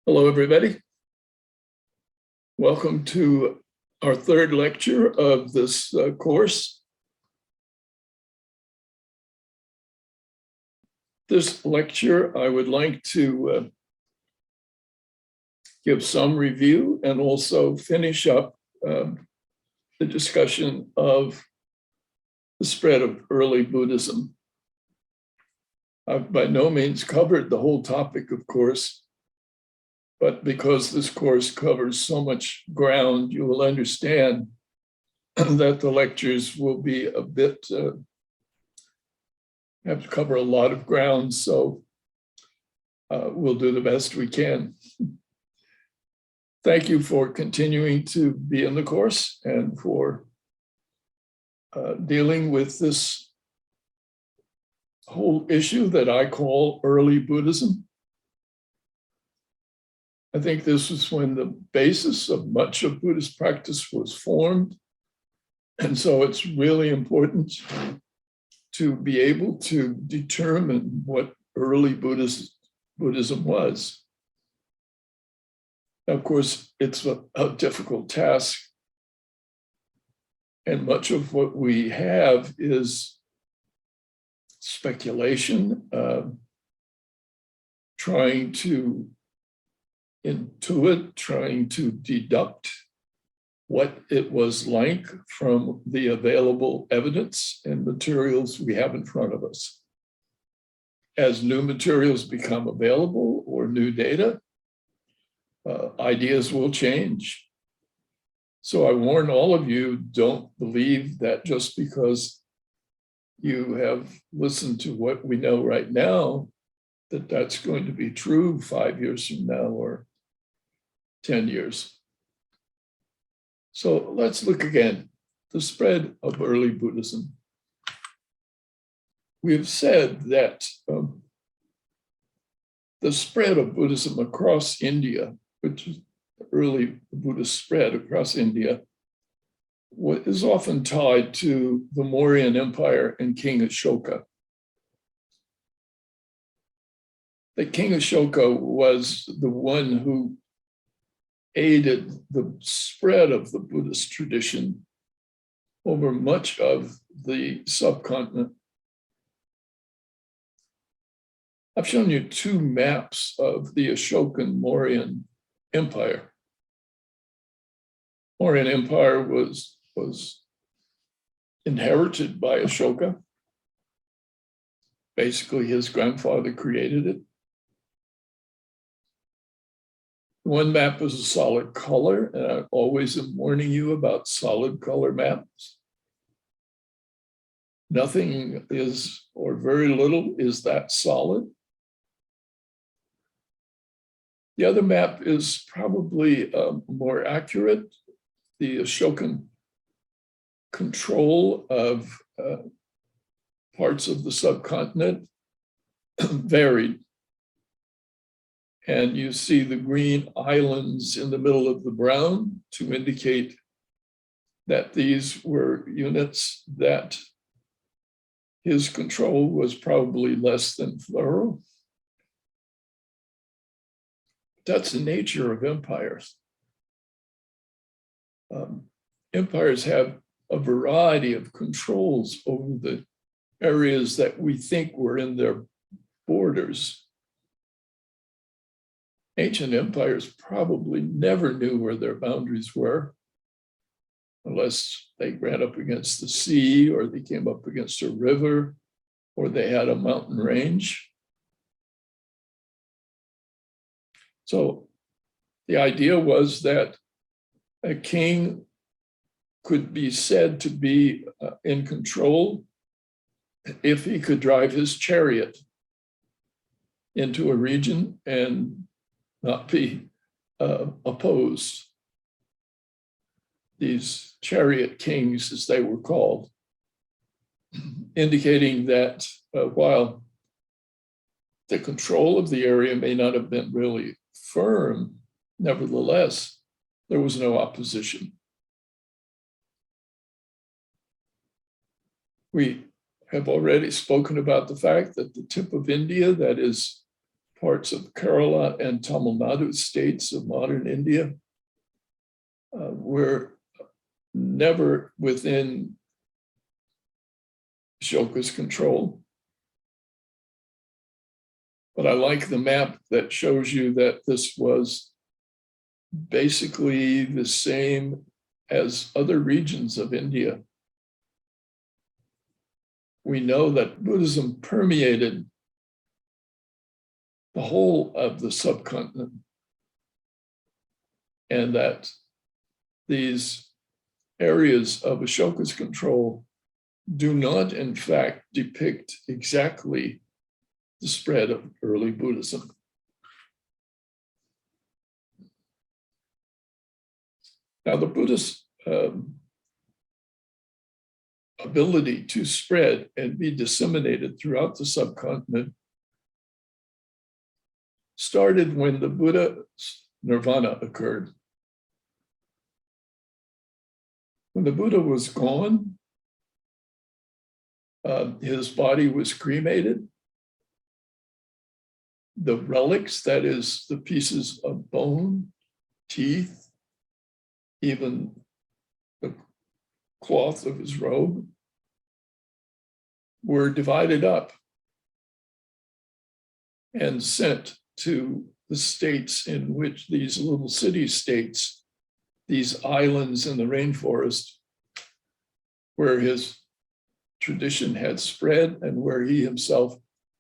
Hello, everybody. Welcome to our third lecture of this course. This lecture, I would like to give some review and also finish up the discussion of the spread of early Buddhism. I've by no means covered the whole topic, of course, but because this course covers so much ground, you will understand that the lectures will be a bit, have to cover a lot of ground, so we'll do the best we can. Thank you for continuing to be in the course and for dealing with this whole issue that I call early Buddhism. I think this was when the basis of much of Buddhist practice was formed. And so it's really important to be able to determine what early Buddhism was. Of course, it's a difficult task. And much of what we have is speculation, trying to intuit, trying to deduct what it was like from the available evidence and materials we have in front of us. As new materials become available or new data, ideas will change. So I warn all of you, don't believe that just because you have listened to what we know right now, that that's going to be true 5 years from now or 10 years. So let's look again, the spread of early Buddhism. We've said that the spread of Buddhism across India, which is the early Buddhist spread across India, is often tied to the Mauryan Empire and King Ashoka. The King Ashoka was the one who aided the spread of the Buddhist tradition over much of the subcontinent. I've shown you two maps of the Ashokan Mauryan Empire. Mauryan Empire was inherited by Ashoka. Basically, his grandfather created it. One map is a solid color, and I always am warning you about solid color maps. Nothing is, or very little, is that solid. The other map is probably more accurate. The Ashokan control of parts of the subcontinent varied. And you see the green islands in the middle of the brown to indicate that these were units that his control was probably less than thorough. That's the nature of empires. Empires have a variety of controls over the areas that we think were in their borders. Ancient empires probably never knew where their boundaries were, unless they ran up against the sea, or they came up against a river, or they had a mountain range. So the idea was that a king could be said to be in control if he could drive his chariot into a region and not be opposed. These chariot kings, as they were called, indicating that while the control of the area may not have been really firm, nevertheless, there was no opposition. We have already spoken about the fact that the tip of India, that is parts of Kerala and Tamil Nadu states of modern India were never within Ashoka's control. But I like the map that shows you that this was basically the same as other regions of India. We know that Buddhism permeated the whole of the subcontinent, and that these areas of Ashoka's control do not, in fact, depict exactly the spread of early Buddhism. Now, the Buddhist ability to spread and be disseminated throughout the subcontinent started when the Buddha's nirvana occurred. When the Buddha was gone, his body was cremated. The relics, that is, the pieces of bone, teeth, even the cloth of his robe, were divided up and sent to the states in which these little city-states, these islands in the rainforest, where his tradition had spread and where he himself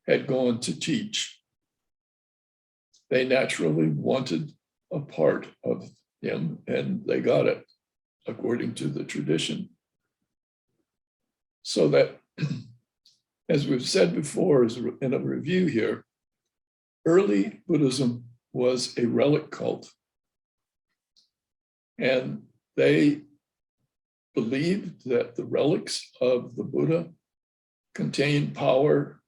had gone to teach. They naturally wanted a part of him, and they got it according to the tradition. So that, as we've said before, as in a review here, early Buddhism was a relic cult. And they believed that the relics of the Buddha contained power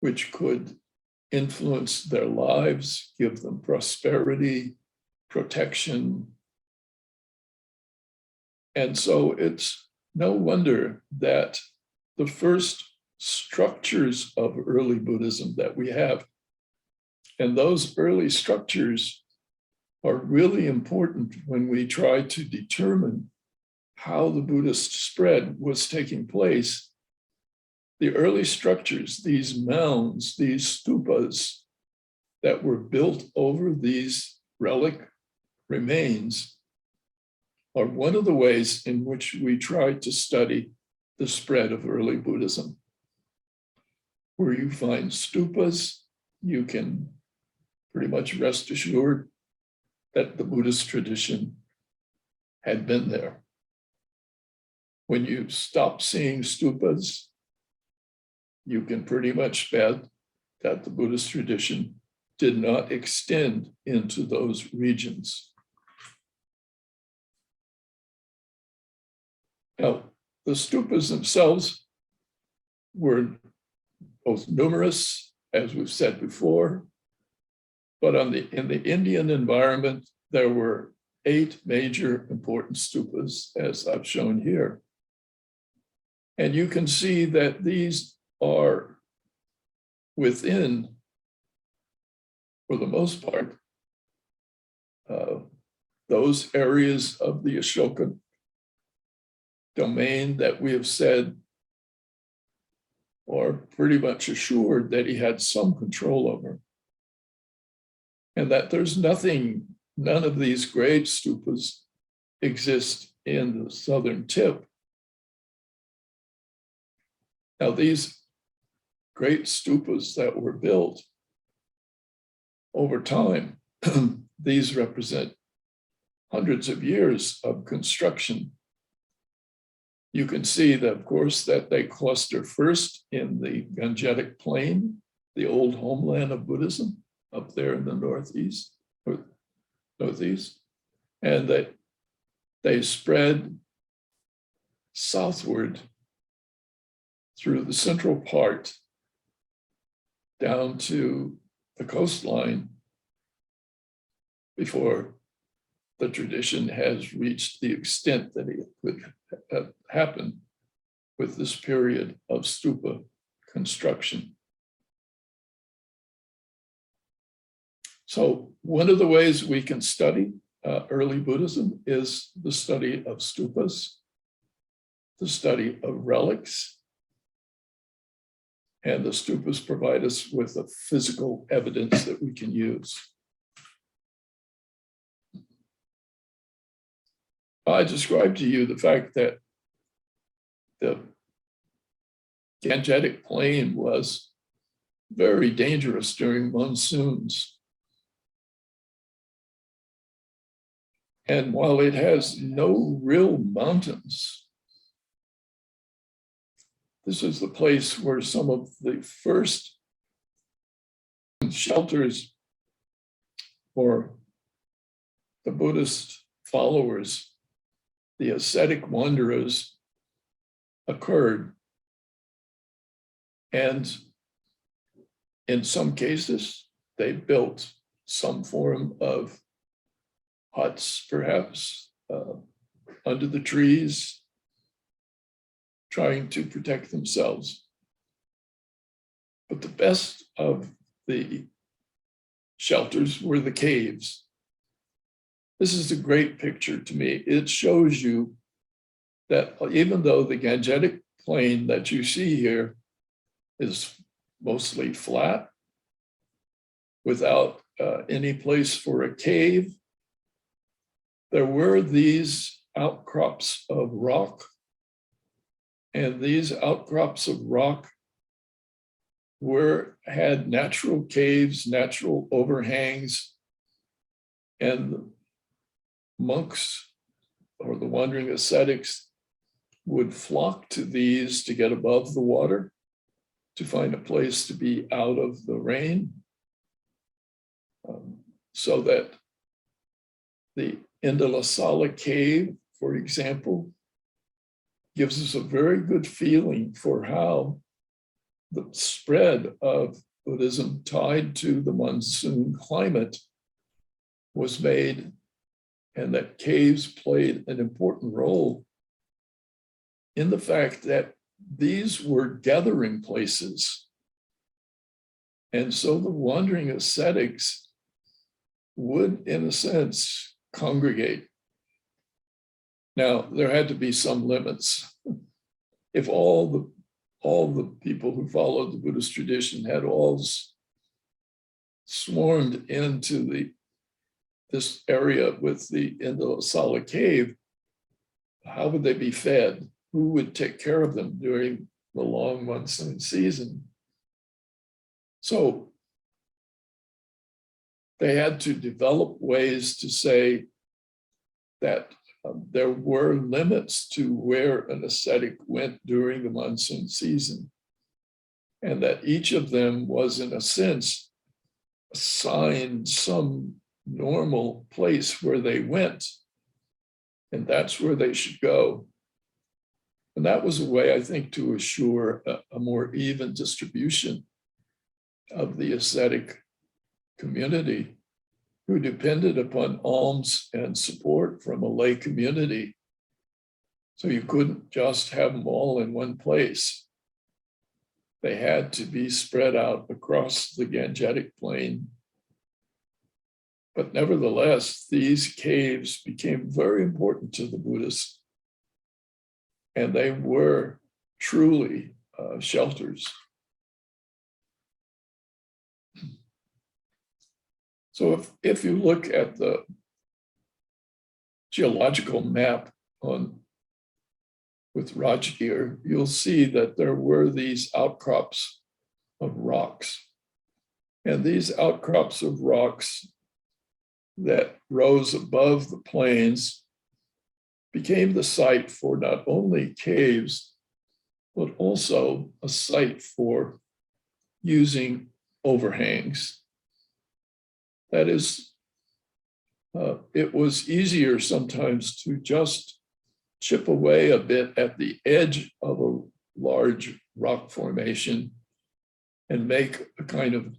which could influence their lives, give them prosperity, protection. And so it's no wonder that the first structures of early Buddhism that we have, and those early structures are really important when we try to determine how the Buddhist spread was taking place. The early structures, these mounds, these stupas that were built over these relic remains, are one of the ways in which we try to study the spread of early Buddhism. Where you find stupas, you can pretty much rest assured that the Buddhist tradition had been there. When you stop seeing stupas, you can pretty much bet that the Buddhist tradition did not extend into those regions. Now, the stupas themselves were both numerous, as we've said before, but in the Indian environment, there were 8 major important stupas, as I've shown here. And you can see that these are within, for the most part, those areas of the Ashoka domain that we have said are pretty much assured that he had some control over. And that there's none of these great stupas exist in the southern tip. Now, these great stupas that were built over time, these represent hundreds of years of construction. You can see that, of course, that they cluster first in the Gangetic Plain, the old homeland of Buddhism, up there in the northeast, and that they spread southward through the central part down to the coastline before the tradition has reached the extent that it could happen with this period of stupa construction. So one of the ways we can study early Buddhism is the study of stupas, the study of relics, and the stupas provide us with a physical evidence that we can use. I described to you the fact that the Gangetic Plain was very dangerous during monsoons. And while it has no real mountains, this is the place where some of the first shelters for the Buddhist followers, the ascetic wanderers, occurred. And in some cases, they built some form of huts, perhaps, under the trees, trying to protect themselves. But the best of the shelters were the caves. This is a great picture to me. It shows you that even though the Gangetic Plain that you see here is mostly flat, without any place for a cave, there were these outcrops of rock, and these outcrops of rock had natural caves, natural overhangs, and the monks or the wandering ascetics would flock to these to get above the water, to find a place to be out of the rain, so that the Indalasala cave, for example, gives us a very good feeling for how the spread of Buddhism tied to the monsoon climate was made, and that caves played an important role in the fact that these were gathering places. And so the wandering ascetics would, in a sense, congregate. Now, there had to be some limits. If all the people who followed the Buddhist tradition had all swarmed into this area with the Indalasala cave, how would they be fed? Who would take care of them during the long monsoon season? So they had to develop ways to say that there were limits to where an ascetic went during the monsoon season, and that each of them was, in a sense, assigned some normal place where they went, and that's where they should go. And that was a way, I think, to assure a more even distribution of the ascetic community, who depended upon alms and support from a lay community. So you couldn't just have them all in one place. They had to be spread out across the Gangetic Plain. But nevertheless, these caves became very important to the Buddhists, and they were truly shelters. So if you look at the geological map with Rajgir, you'll see that there were these outcrops of rocks. And these outcrops of rocks that rose above the plains became the site for not only caves, but also a site for using overhangs. That is, it was easier sometimes to just chip away a bit at the edge of a large rock formation and make a kind of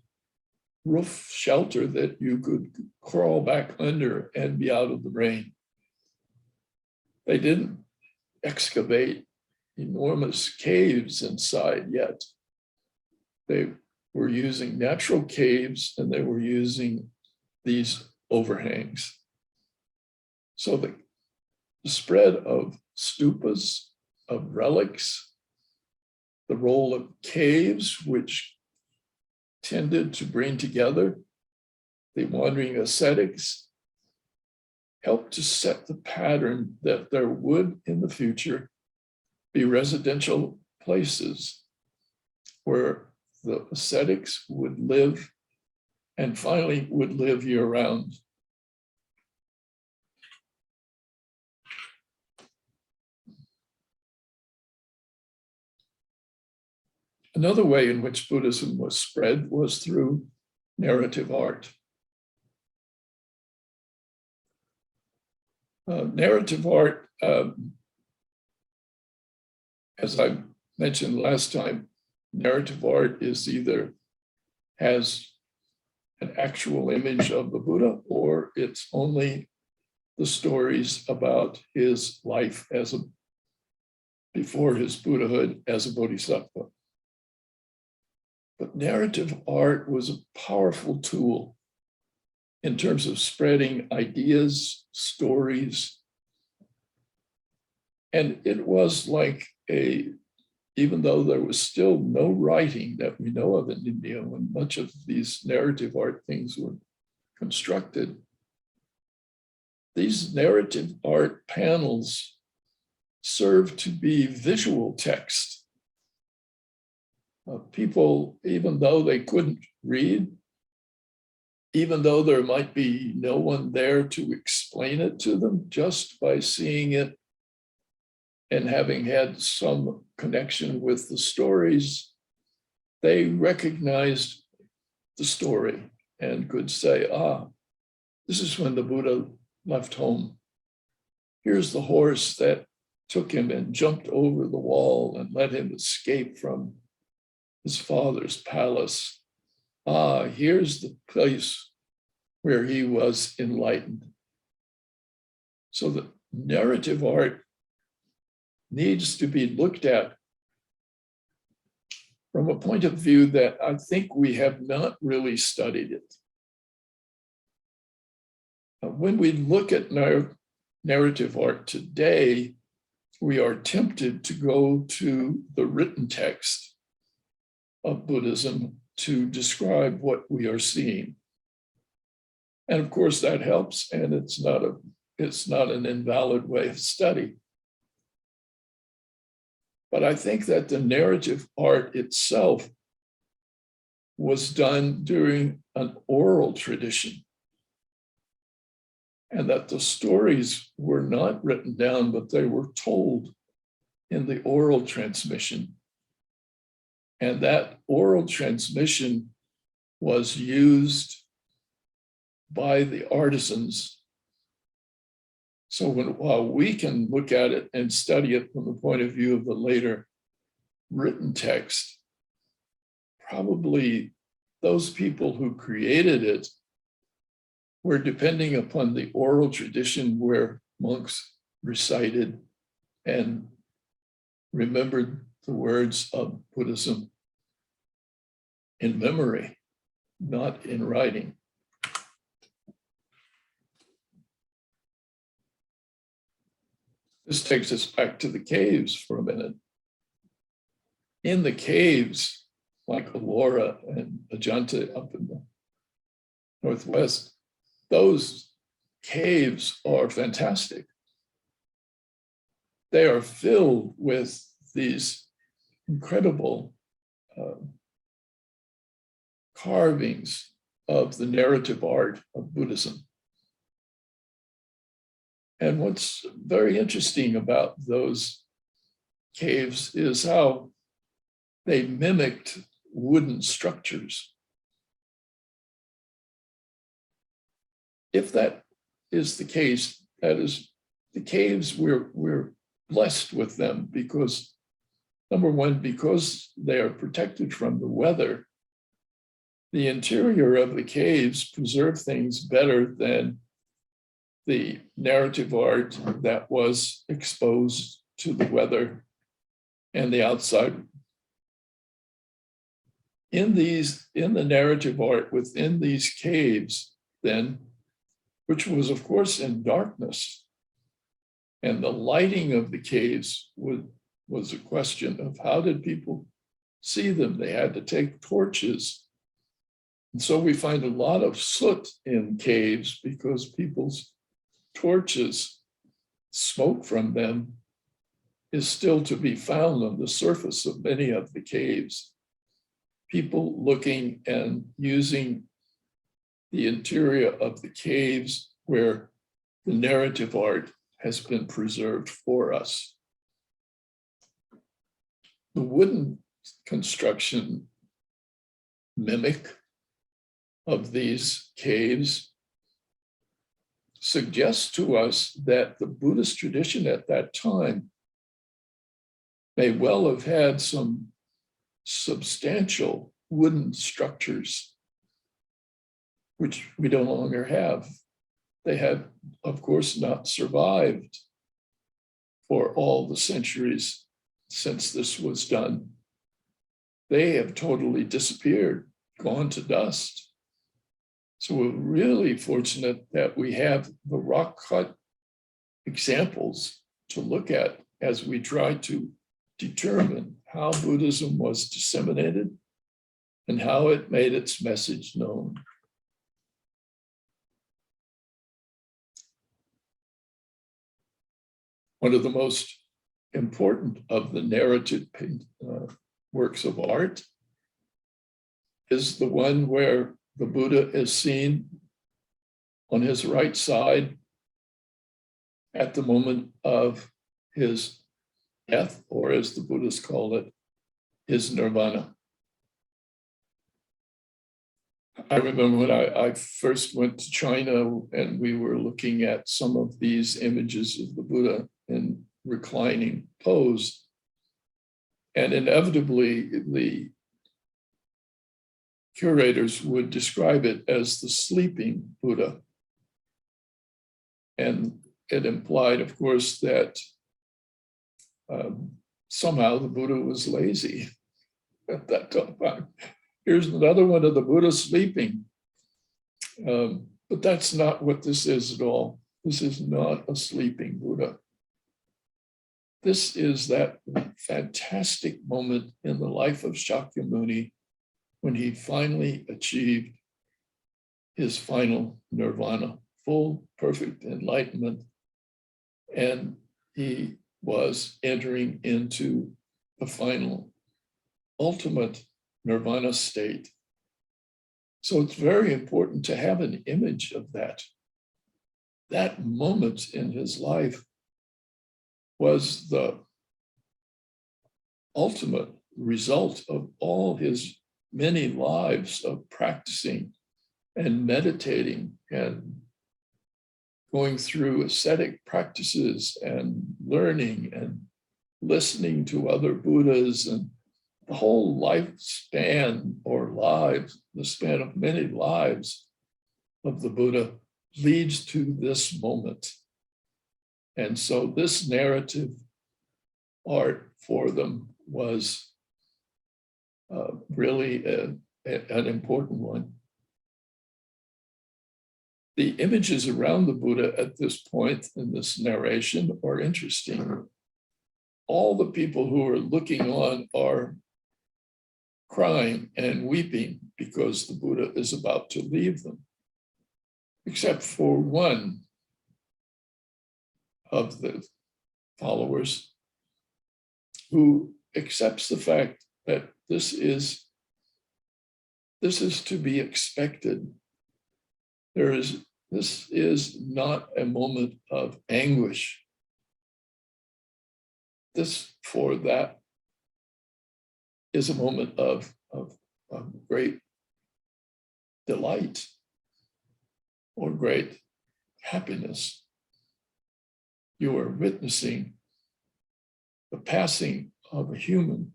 roof shelter that you could crawl back under and be out of the rain. They didn't excavate enormous caves inside yet. They were using natural caves, and they were using these overhangs. So the spread of stupas, of relics, the role of caves, which tended to bring together the wandering ascetics, helped to set the pattern that there would in the future be residential places where the ascetics would live and finally would live year-round. Another way in which Buddhism was spread was through narrative art. Narrative art, as I mentioned last time, narrative art is either has an actual image of the Buddha or it's only the stories about his life as before his Buddhahood as a bodhisattva. But narrative art was a powerful tool in terms of spreading ideas, stories. And it was like even though there was still no writing that we know of in India when much of these narrative art things were constructed, these narrative art panels served to be visual text. People, even though they couldn't read, even though there might be no one there to explain it to them, just by seeing it and having had some connection with the stories, they recognized the story and could say, this is when the Buddha left home. Here's the horse that took him and jumped over the wall and let him escape from his father's palace. Here's the place where he was enlightened. So the narrative art needs to be looked at from a point of view that I think we have not really studied it. When we look at narrative art today, we are tempted to go to the written text of Buddhism to describe what we are seeing. And of course that helps, and it's not an invalid way of study. But I think that the narrative art itself was done during an oral tradition, and that the stories were not written down, but they were told in the oral transmission. And that oral transmission was used by the artisans. So while we can look at it and study it from the point of view of the later written text, probably those people who created it were depending upon the oral tradition where monks recited and remembered the words of Buddhism in memory, not in writing. This takes us back to the caves for a minute. In the caves, like Ellora and Ajanta up in the Northwest, those caves are fantastic. They are filled with these incredible carvings of the narrative art of Buddhism. And what's very interesting about those caves is how they mimicked wooden structures. If that is the case, that is, the caves, we're blessed with them because, number one, because they are protected from the weather, the interior of the caves preserve things better than the narrative art that was exposed to the weather and the outside. In the narrative art within these caves, then, which was, of course, in darkness. And the lighting of the caves was a question of how did people see them? They had to take torches. And so we find a lot of soot in caves because people's torches, smoke from them, is still to be found on the surface of many of the caves. People looking and using the interior of the caves where the narrative art has been preserved for us. The wooden construction mimic of these caves suggests to us that the Buddhist tradition at that time may well have had some substantial wooden structures, which we no longer have. They had, of course, not survived for all the centuries since this was done. They have totally disappeared, gone to dust. So we're really fortunate that we have the rock-cut examples to look at as we try to determine how Buddhism was disseminated and how it made its message known. One of the most important of the narrative works of art is the one where the Buddha is seen on his right side at the moment of his death, or as the Buddhists call it, his nirvana. I remember when I first went to China and we were looking at some of these images of the Buddha in reclining pose, and inevitably the curators would describe it as the sleeping Buddha. And it implied, of course, that somehow the Buddha was lazy at that time. Here's another one of the Buddha sleeping. But that's not what this is at all. This is not a sleeping Buddha. This is that fantastic moment in the life of Shakyamuni when he finally achieved his final nirvana, full, perfect enlightenment. And he was entering into the final, ultimate nirvana state. So it's very important to have an image of that. That moment in his life was the ultimate result of all his many lives of practicing and meditating and going through ascetic practices and learning and listening to other Buddhas, and the whole lifespan or lives, the span of many lives of the Buddha leads to this moment. And so this narrative art for them was really an important one. The images around the Buddha at this point in this narration are interesting. All the people who are looking on are crying and weeping because the Buddha is about to leave them, except for one of the followers who accepts the fact that this is to be expected. This is not a moment of anguish. This, for that, is a moment of great delight or great happiness. You are witnessing the passing of a human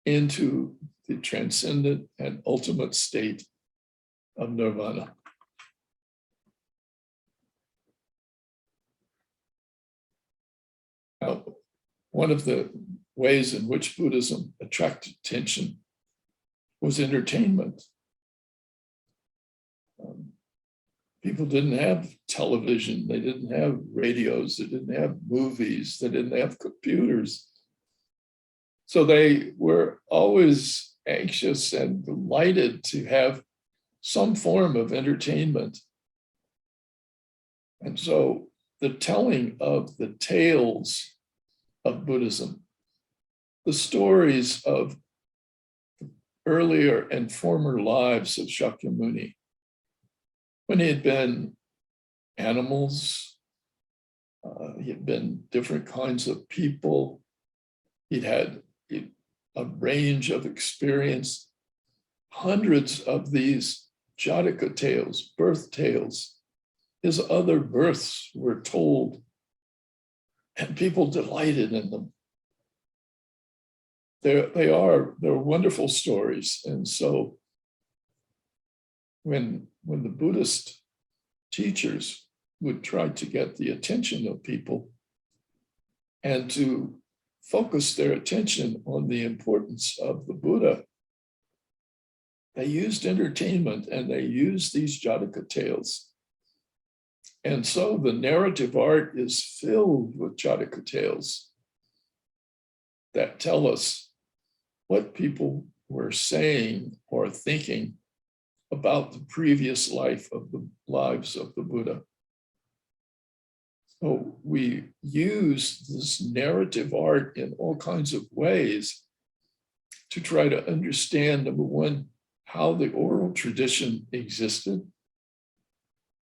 into the transcendent and ultimate state of nirvana. Now, one of the ways in which Buddhism attracted attention was entertainment. people didn't have television, they didn't have radios, they didn't have movies, they didn't have computers. So they were always anxious and delighted to have some form of entertainment. And so the telling of the tales of Buddhism, the stories of earlier and former lives of Shakyamuni, when he had been animals, he had been different kinds of people, he'd had a range of experience, hundreds of these Jataka tales, birth tales. His other births were told, and people delighted in them. They're wonderful stories. And so when the Buddhist teachers would try to get the attention of people and to focus their attention on the importance of the Buddha, they used entertainment and they used these Jataka tales. And so the narrative art is filled with Jataka tales that tell us what people were saying or thinking about the previous lives of the Buddha. So we use this narrative art in all kinds of ways to try to understand, number one, how the oral tradition existed.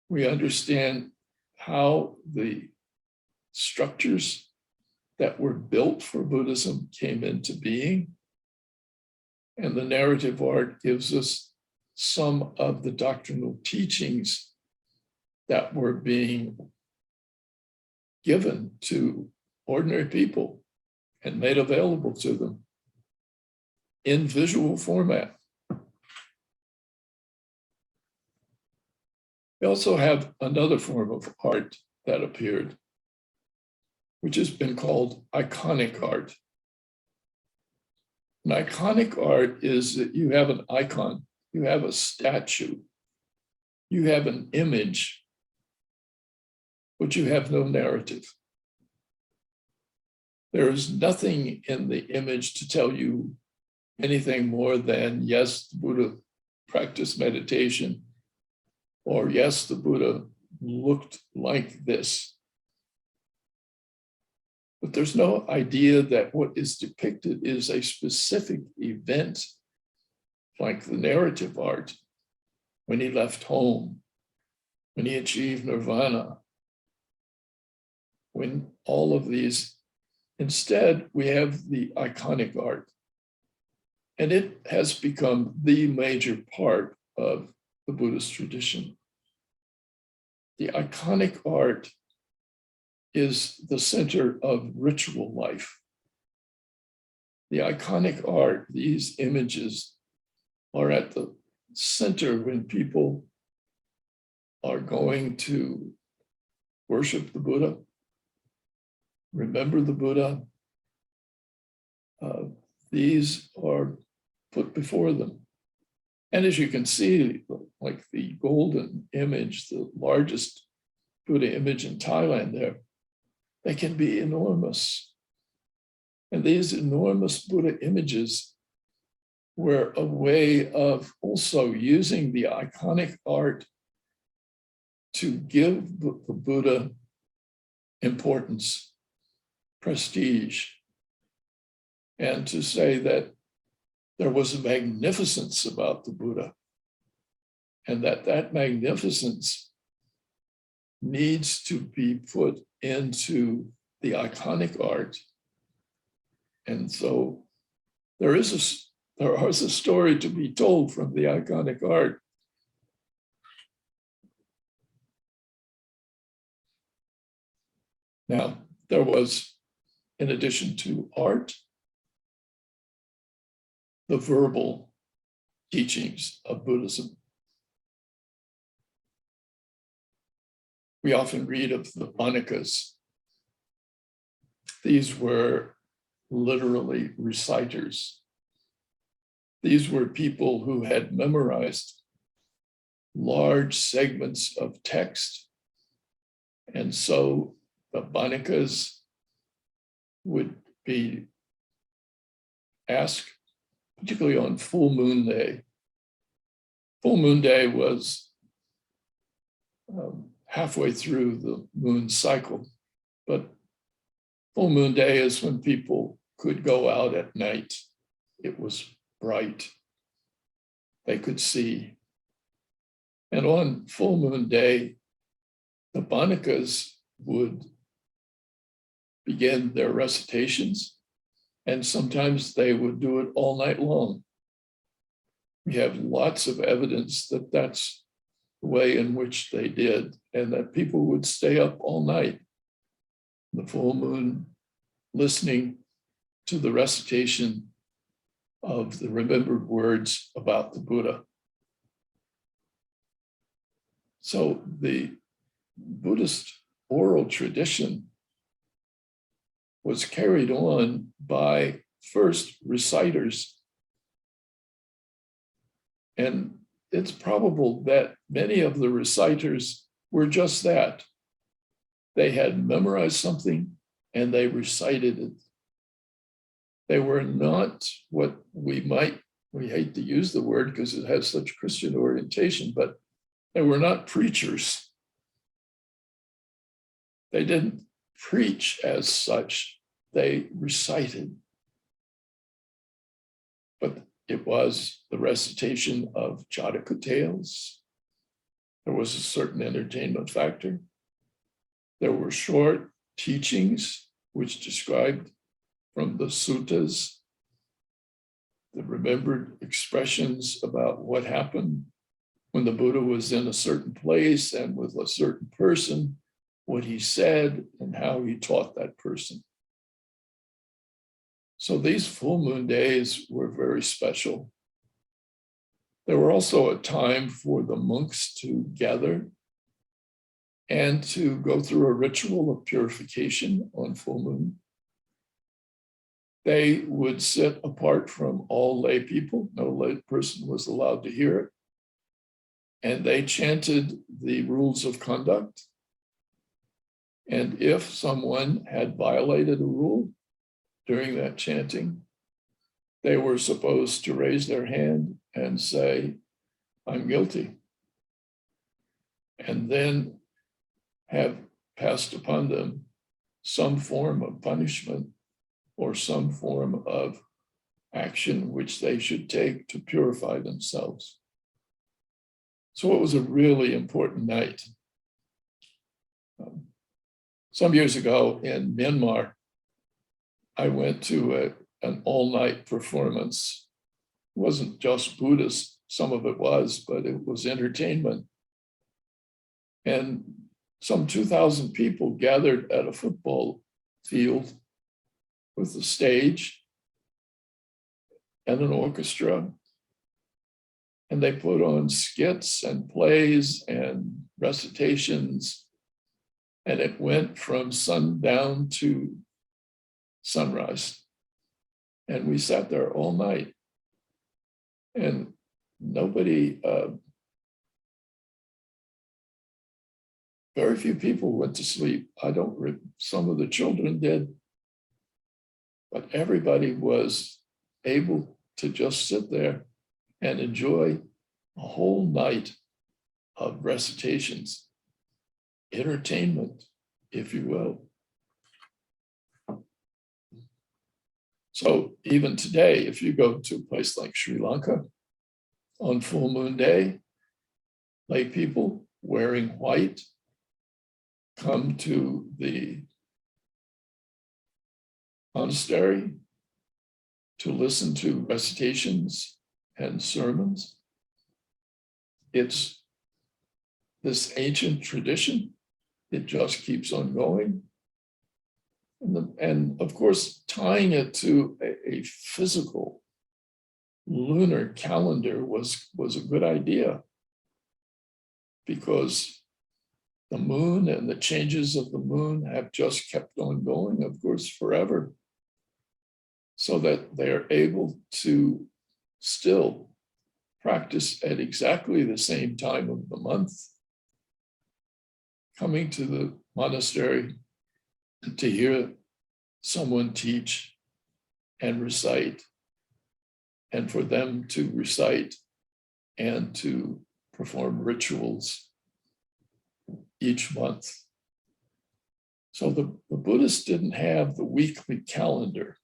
We understand how the structures that were built for Buddhism came into being. And the narrative art gives us some of the doctrinal teachings that were being given to ordinary people and made available to them in visual format. We also have another form of art that appeared, which has been called iconic art. An iconic art is that you have an icon, you have a statue, you have an image, but you have no narrative. There is nothing in the image to tell you anything more than, yes, the Buddha practiced meditation, or yes, the Buddha looked like this. But there's no idea that what is depicted is a specific event, like the narrative art, when he left home, when he achieved nirvana, when all of these. Instead, we have the iconic art, and it has become the major part of the Buddhist tradition. The iconic art is the center of ritual life. The iconic art, these images, are at the center when people are going to worship the Buddha, remember the Buddha. These are put before them. And as you can see, like the golden image, the largest Buddha image in Thailand there, they can be enormous. And these enormous Buddha images were a way of also using the iconic art to give the Buddha importance, prestige, and to say that there was a magnificence about the Buddha, and that magnificence needs to be put into the iconic art. And so there is a story to be told from the iconic art. Now, there was, in addition to art, the verbal teachings of Buddhism. We often read of the Manikas. These were literally reciters. These were people who had memorized large segments of text. And so the Banikas would be asked, particularly on full moon day. Full moon day was halfway through the moon cycle, but full moon day is when people could go out at night. It was bright. They could see. And on full moon day, the Banikas would begin their recitations, and sometimes they would do it all night long. We have lots of evidence that that's the way in which they did, and that people would stay up all night, the full moon, listening to the recitation of the remembered words about the Buddha. So the Buddhist oral tradition was carried on by first reciters. And it's probable that many of the reciters were just that. They had memorized something and they recited it. They were not what we hate to use the word because it has such Christian orientation, but they were not preachers. They didn't preach as such, they recited. But it was the recitation of Jataka tales. There was a certain entertainment factor. There were short teachings which described from the suttas the remembered expressions about what happened when the Buddha was in a certain place and with a certain person, what he said and how he taught that person. So these full moon days were very special. They were also a time for the monks to gather and to go through a ritual of purification on full moon. They would sit apart from all lay people. No lay person was allowed to hear it. And they chanted the rules of conduct. And if someone had violated a rule during that chanting, they were supposed to raise their hand and say, "I'm guilty," and then have passed upon them some form of punishment or some form of action which they should take to purify themselves. So it was a really important night. Some years ago in Myanmar, I went to an all-night performance. It wasn't just Buddhist, some of it was, but it was entertainment. And some 2,000 people gathered at a football field with a stage and an orchestra. And they put on skits and plays and recitations. And it went from sundown to sunrise. And we sat there all night. And nobody, very few people went to sleep. Some of the children did. But everybody was able to just sit there and enjoy a whole night of recitations, entertainment, if you will. So even today, if you go to a place like Sri Lanka on full moon day, lay people wearing white come to the monastery to listen to recitations and sermons. It's this ancient tradition. It just keeps on going. And of course, tying it to a physical lunar calendar was a good idea, because the moon and the changes of the moon have just kept on going, of course, forever, so that they're able to still practice at exactly the same time of the month, coming to the monastery to hear someone teach and recite, and for them to recite and to perform rituals each month. So the Buddhists didn't have the weekly calendar.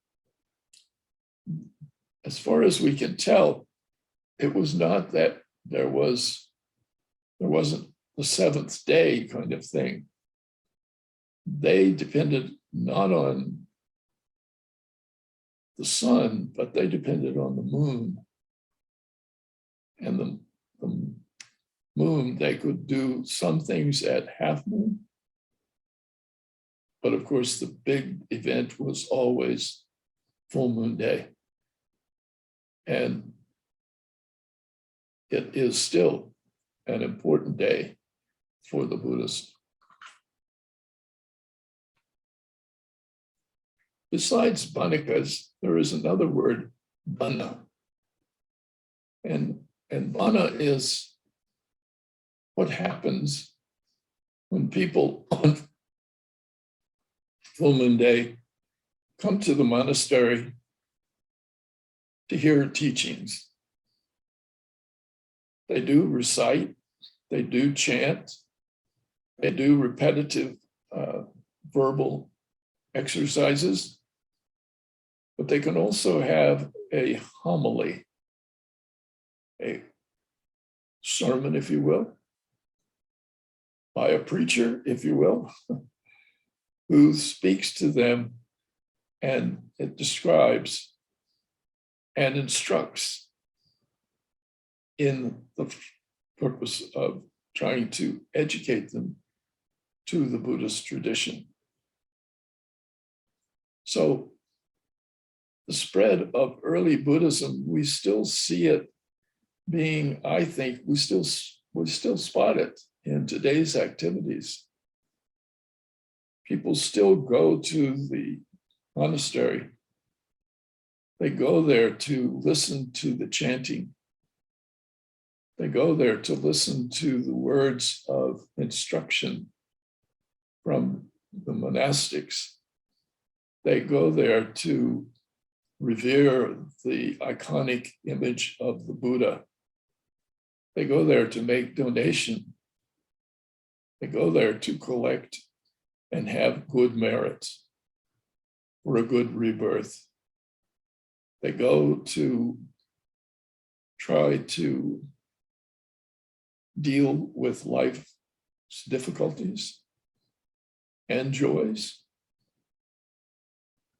As far as we can tell, it was not that there wasn't the seventh day kind of thing. They depended not on the sun, but they depended on the moon. And the moon, they could do some things at half moon. But of course, the big event was always full moon day. And it is still an important day for the Buddhists. Besides banikas, there is another word, bana. And bana is what happens when people on full moon day come to the monastery to hear teachings. They do recite, they do chant, they do repetitive verbal exercises, but they can also have a homily, a sermon, if you will, by a preacher, if you will, who speaks to them, and it describes and instructs in the purpose of trying to educate them to the Buddhist tradition. So the spread of early Buddhism, we still see it being, I think, we still spot it in today's activities. People still go to the monastery. They go there to listen to the chanting. They go there to listen to the words of instruction from the monastics. They go there to revere the iconic image of the Buddha. They go there to make donation. They go there to collect and have good merits for a good rebirth. They go to try to deal with life's difficulties and joys.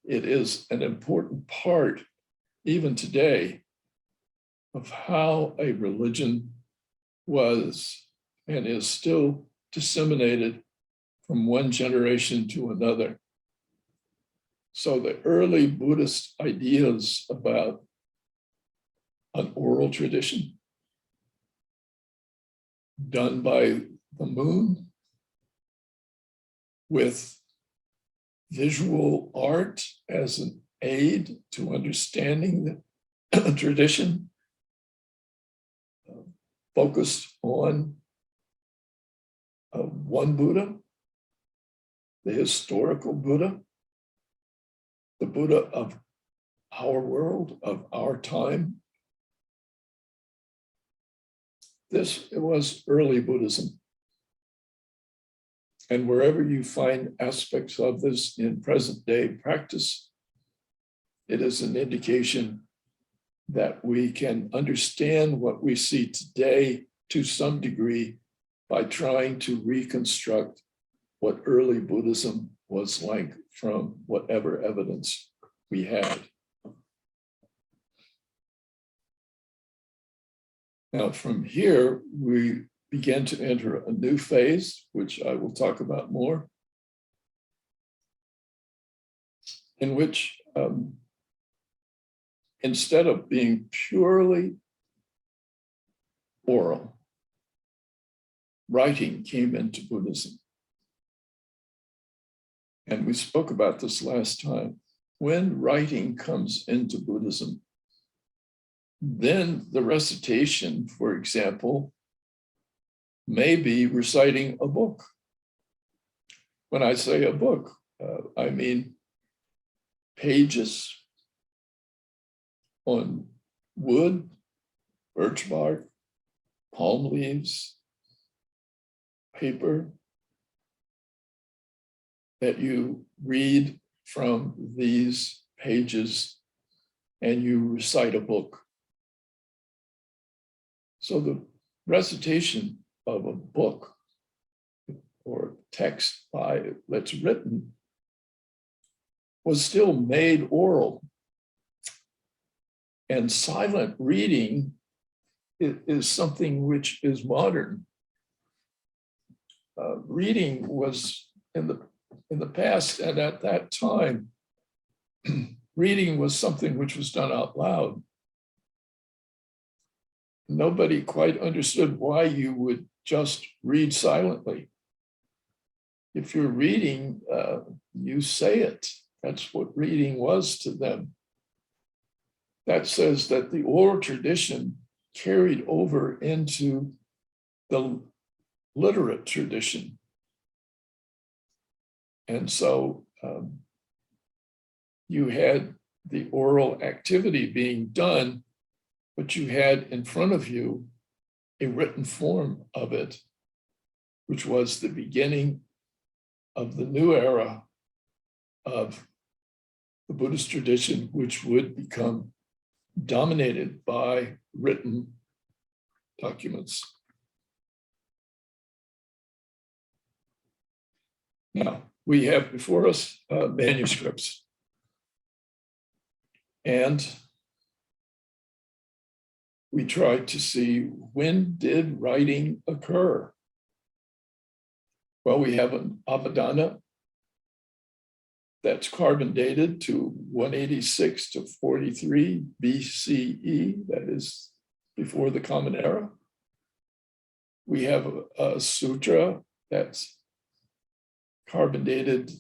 It is an important part, even today, of how a religion was and is still disseminated from one generation to another. So the early Buddhist ideas about an oral tradition done by the moon with visual art as an aid to understanding the tradition, focused on one Buddha, the historical Buddha, the Buddha of our world, of our time. This was early Buddhism. And wherever you find aspects of this in present day practice, it is an indication that we can understand what we see today to some degree by trying to reconstruct what early Buddhism was like from whatever evidence we had. Now, from here, we began to enter a new phase, which I will talk about more, in which instead of being purely oral, writing came into Buddhism. And we spoke about this last time. When writing comes into Buddhism, then the recitation, for example, may be reciting a book. When I say a book, I mean pages on wood, birch bark, palm leaves, paper, that you read from these pages and you recite a book. So the recitation of a book or text that's written was still made oral. And silent reading is something which is modern. Reading was in the past, and at that time, reading was something which was done out loud. Nobody quite understood why you would just read silently. If you're reading, you say it. That's what reading was to them. That says that the oral tradition carried over into the literate tradition. And so you had the oral activity being done, but you had in front of you a written form of it, which was the beginning of the new era of the Buddhist tradition, which would become dominated by written documents. Now, we have before us manuscripts. And we tried to see, when did writing occur? Well, we have an Avadana that's carbon dated to 186 to 43 BCE, that is before the Common Era. We have a sutra that's carbon dated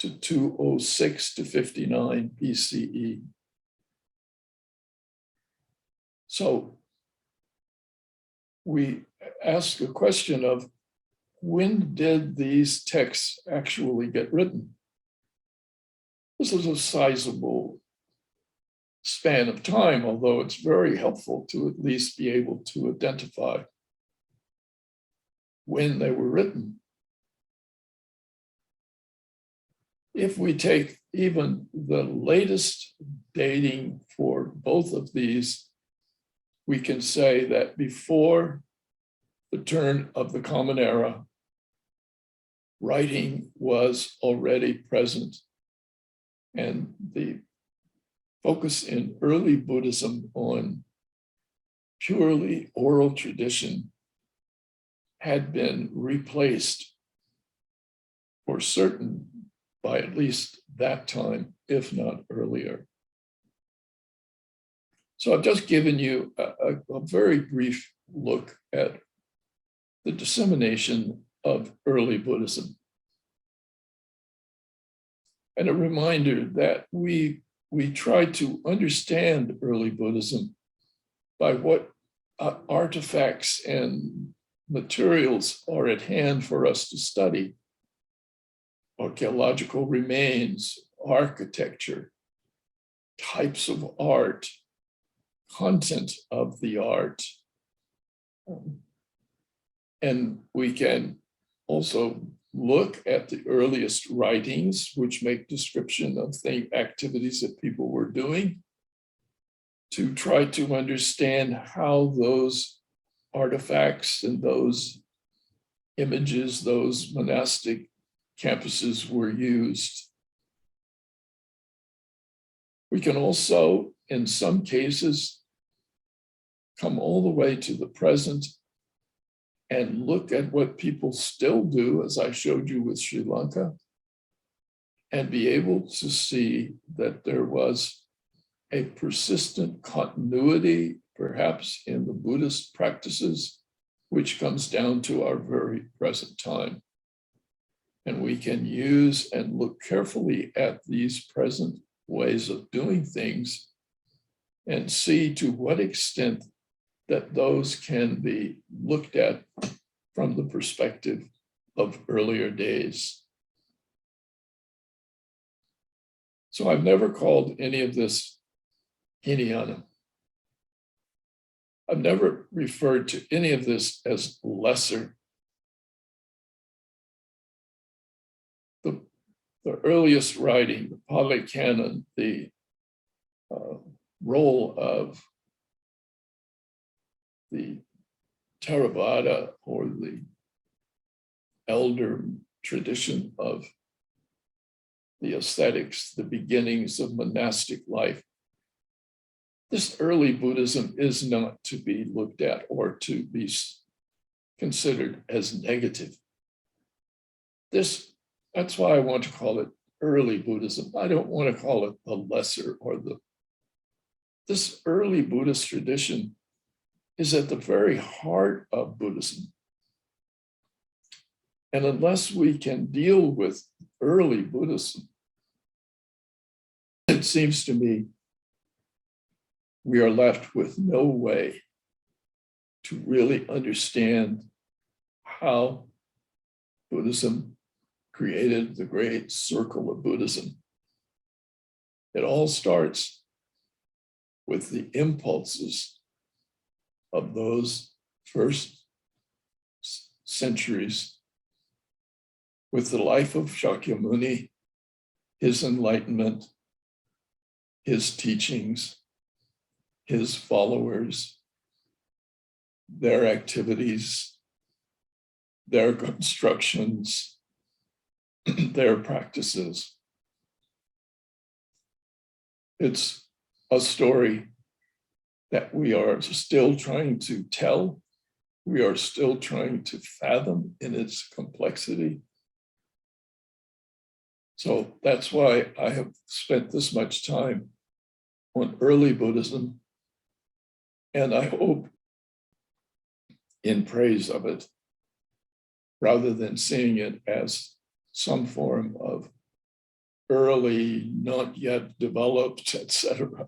to 206 to 59 BCE. So we ask a question of, when did these texts actually get written? This is a sizable span of time, although it's very helpful to at least be able to identify when they were written. If we take even the latest dating for both of these, we can say that before the turn of the Common Era, writing was already present. And the focus in early Buddhism on purely oral tradition had been replaced for certain by at least that time, if not earlier. So I've just given you a very brief look at the dissemination of early Buddhism. And a reminder that we try to understand early Buddhism by what artifacts and materials are at hand for us to study. Archaeological remains, architecture, types of art, content of the art. And we can also look at the earliest writings, which make description of activities that people were doing, to try to understand how those artifacts and those images, those monastic campuses were used. We can also, in some cases, come all the way to the present and look at what people still do, as I showed you with Sri Lanka, and be able to see that there was a persistent continuity, perhaps in the Buddhist practices, which comes down to our very present time. And we can use and look carefully at these present ways of doing things and see to what extent that those can be looked at from the perspective of earlier days. So I've never called any of this Hinayana. I've never referred to any of this as lesser. The earliest writing, the Pali Canon, the role of the Theravada, or the elder tradition of the ascetics, the beginnings of monastic life. This early Buddhism is not to be looked at or to be considered as negative. That's why I want to call it early Buddhism. I don't want to call it the lesser or this early Buddhist tradition is at the very heart of Buddhism. And unless we can deal with early Buddhism, it seems to me we are left with no way to really understand how Buddhism created the great circle of Buddhism. It all starts with the impulses of those first centuries, with the life of Shakyamuni, his enlightenment, his teachings, his followers, their activities, their constructions, their practices. It's a story that we are still trying to tell. We are still trying to fathom in its complexity. So that's why I have spent this much time on early Buddhism, and I hope in praise of it, rather than seeing it as some form of early, not yet developed, etc.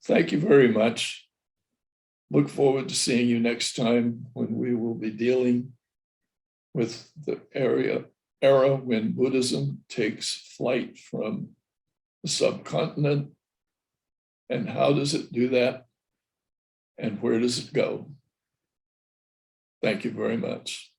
Thank you very much. Look forward to seeing you next time when we will be dealing with the era when Buddhism takes flight from the subcontinent. And how does it do that? And where does it go? Thank you very much.